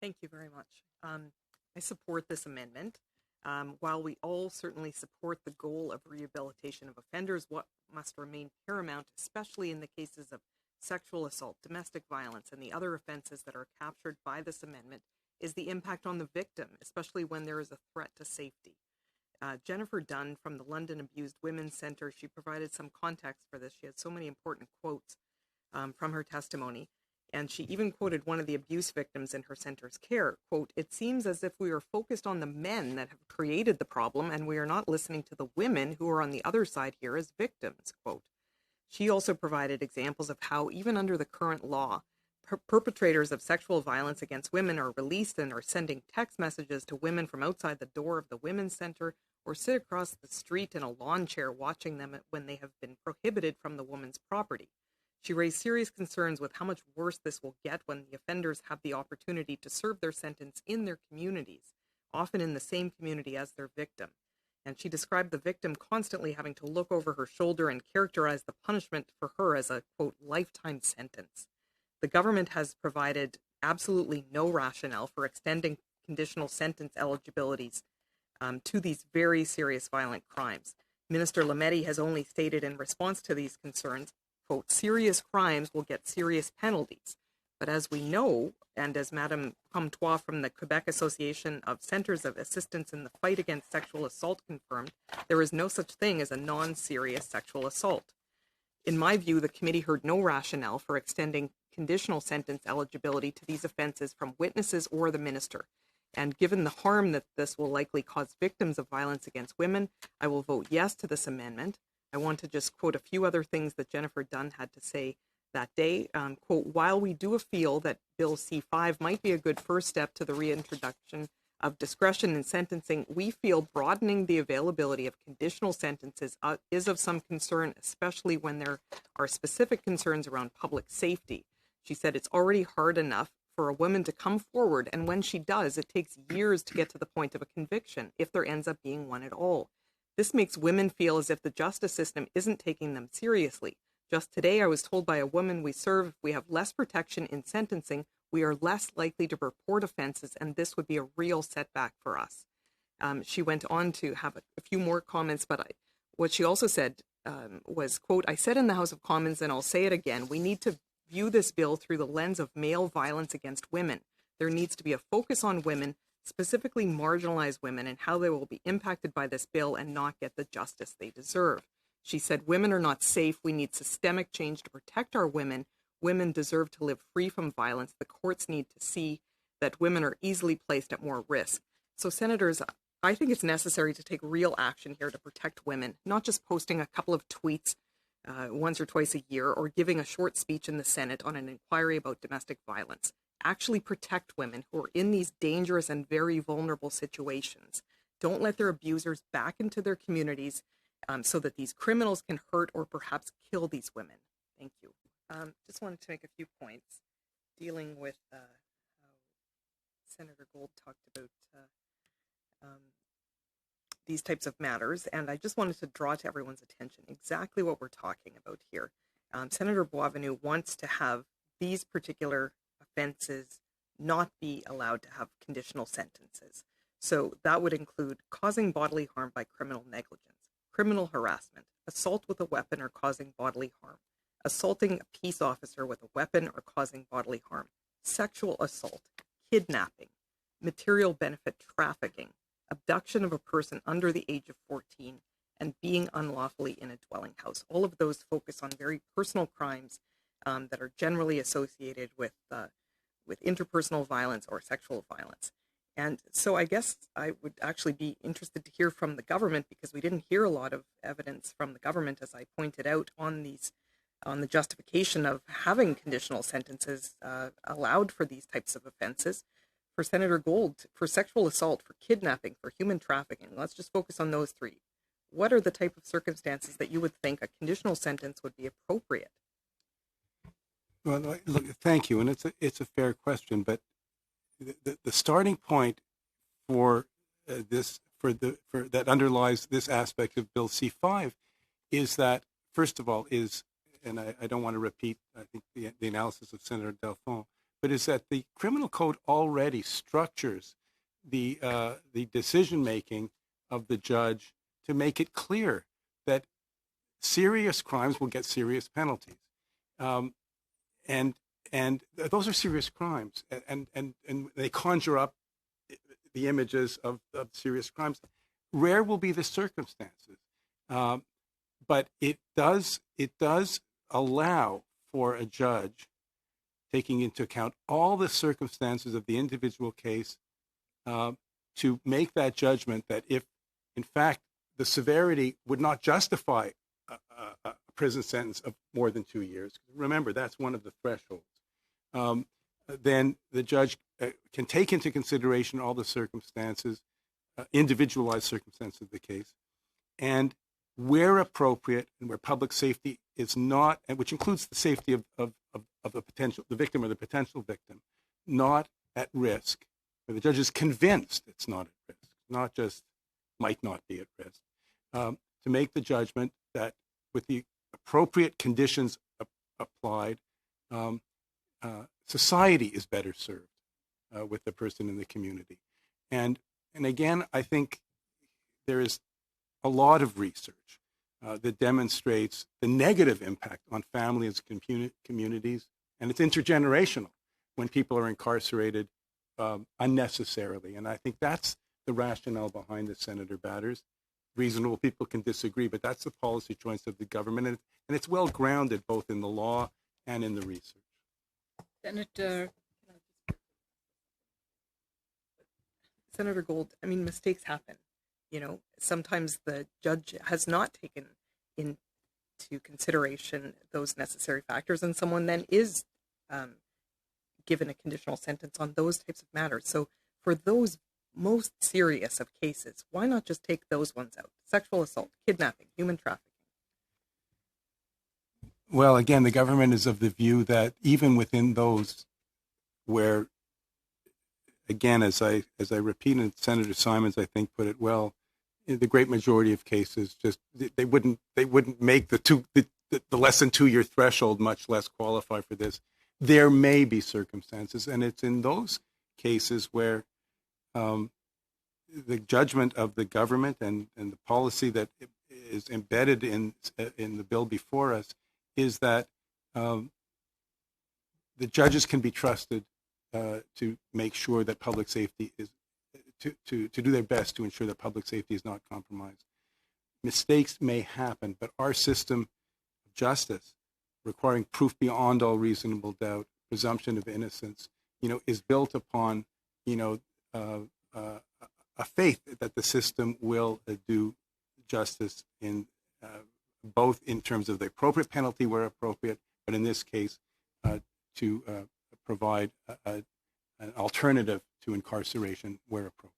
Thank you very much. I support this amendment. While we all certainly support the goal of rehabilitation of offenders, what must remain paramount, especially in the cases of sexual assault, domestic violence, and the other offenses that are captured by this amendment, is the impact on the victim, especially when there is a threat to safety. Jennifer Dunn from the London Abused Women's Centre, she provided some context for this. She had so many important quotes from her testimony. And she even quoted one of the abuse victims in her center's care. Quote, "It seems as if we are focused on the men that have created the problem and we are not listening to the women who are on the other side here as victims," quote. She also provided examples of how even under the current law, perpetrators of sexual violence against women are released and are sending text messages to women from outside the door of the women's center or sit across the street in a lawn chair watching them when they have been prohibited from the woman's property. She raised serious concerns with how much worse this will get when the offenders have the opportunity to serve their sentence in their communities, often in the same community as their victim. And she described the victim constantly having to look over her shoulder and characterized the punishment for her as a, quote, lifetime sentence. The government has provided absolutely no rationale for extending conditional sentence eligibilities to these very serious violent crimes. Minister Lametti has only stated in response to these concerns, quote, "Serious crimes will get serious penalties." But as we know, and as Madame Comtois from the Quebec Association of Centers of Assistance in the Fight Against Sexual Assault confirmed, there is no such thing as a non-serious sexual assault. In my view, the committee heard no rationale for extending conditional sentence eligibility to these offenses from witnesses or the minister. And given the harm that this will likely cause victims of violence against women, I will vote yes to this amendment. I want to just quote a few other things that Jennifer Dunn had to say that day. Quote, "While we do feel that Bill C-5 might be a good first step to the reintroduction of discretion in sentencing, we feel broadening the availability of conditional sentences is of some concern, especially when there are specific concerns around public safety." She said it's already hard enough for a woman to come forward, and when she does, it takes years to get to the point of a conviction, if there ends up being one at all. This makes women feel as if the justice system isn't taking them seriously. Just today, I was told by a woman we serve, if we have less protection in sentencing, we are less likely to report offenses, and this would be a real setback for us. She went on to have a few more comments, but what she also said was, quote, "I said in the House of Commons, and I'll say it again, we need to view this bill through the lens of male violence against women. There needs to be a focus on women, specifically marginalized women, and how they will be impacted by this bill and not get the justice they deserve." She said, "Women are not safe. We need systemic change to protect our women. Women deserve to live free from violence. The courts need to see that women are easily placed at more risk." So, senators, I think it's necessary to take real action here to protect women, not just posting a couple of tweets once or twice a year or giving a short speech in the Senate on an inquiry about domestic violence. Actually protect women who are in these dangerous and very vulnerable situations. Don't let their abusers back into their communities so that these criminals can hurt or perhaps kill these women. Thank you. Just wanted to make a few points dealing with how Senator Gold talked about these types of matters, and I just wanted to draw to everyone's attention exactly what we're talking about here. Senator Boisvenu wants to have these particular offenses not be allowed to have conditional sentences. So that would include causing bodily harm by criminal negligence, criminal harassment, assault with a weapon or causing bodily harm, assaulting a peace officer with a weapon or causing bodily harm, sexual assault, kidnapping, material benefit trafficking, abduction of a person under the age of 14, and being unlawfully in a dwelling house. All of those focus on very personal crimes that are generally associated with interpersonal violence or sexual violence. And so I guess I would actually be interested to hear from the government, because we didn't hear a lot of evidence from the government, as I pointed out, on the justification of having conditional sentences allowed for these types of offenses. For Senator Gold, for sexual assault, for kidnapping, for human trafficking, let's just focus on those three. What are the type of circumstances that you would think a conditional sentence would be appropriate? Well, look, thank you, and it's a fair question, but the starting point for that underlies this aspect of Bill C-5 is that, first of all, and I don't want to repeat, I think, the analysis of Senator Delphine, but is that the criminal code already structures the decision making of the judge to make it clear that serious crimes will get serious penalties, and those are serious crimes, and they conjure up the images of serious crimes. Rare will be the circumstances, but it does allow for a judge, taking into account all the circumstances of the individual case, to make that judgment that if, in fact, the severity would not justify a prison sentence of more than 2 years. Remember, that's one of the thresholds. Then the judge can take into consideration all the circumstances, individualized circumstances of the case, and where appropriate and where public safety is not, and which includes the safety of the victim or the potential victim, not at risk, where the judge is convinced it's not at risk, not just might not be at risk, to make the judgment that with the appropriate conditions applied, society is better served with the person in the community. And again, I think there is a lot of research that demonstrates the negative impact on families and communities, and it's intergenerational when people are incarcerated unnecessarily. And I think that's the rationale behind the Senator Batters. Reasonable people can disagree, but that's the policy choice of the government, and it's well grounded both in the law and in the research. Senator Gold, I mean, mistakes happen. You know, sometimes the judge has not taken into consideration those necessary factors, and someone then is given a conditional sentence on those types of matters. So for those most serious of cases, why not just take those ones out? Sexual assault, kidnapping, human trafficking. Well, again, the government is of the view that even within those where, again, as I repeated, Senator Simons, I think, put it well, the great majority of cases just they wouldn't make the less than 2 year threshold, much less qualify for this. There may be circumstances, and it's in those cases where the judgment of the government and the policy that is embedded in the bill before us is that the judges can be trusted to make sure that public safety is to do their best to ensure that public safety is not compromised. Mistakes may happen, but our system of justice, requiring proof beyond all reasonable doubt, presumption of innocence, is built upon, a faith that the system will do justice in both in terms of the appropriate penalty where appropriate, but in this case, to provide an alternative to incarceration where appropriate.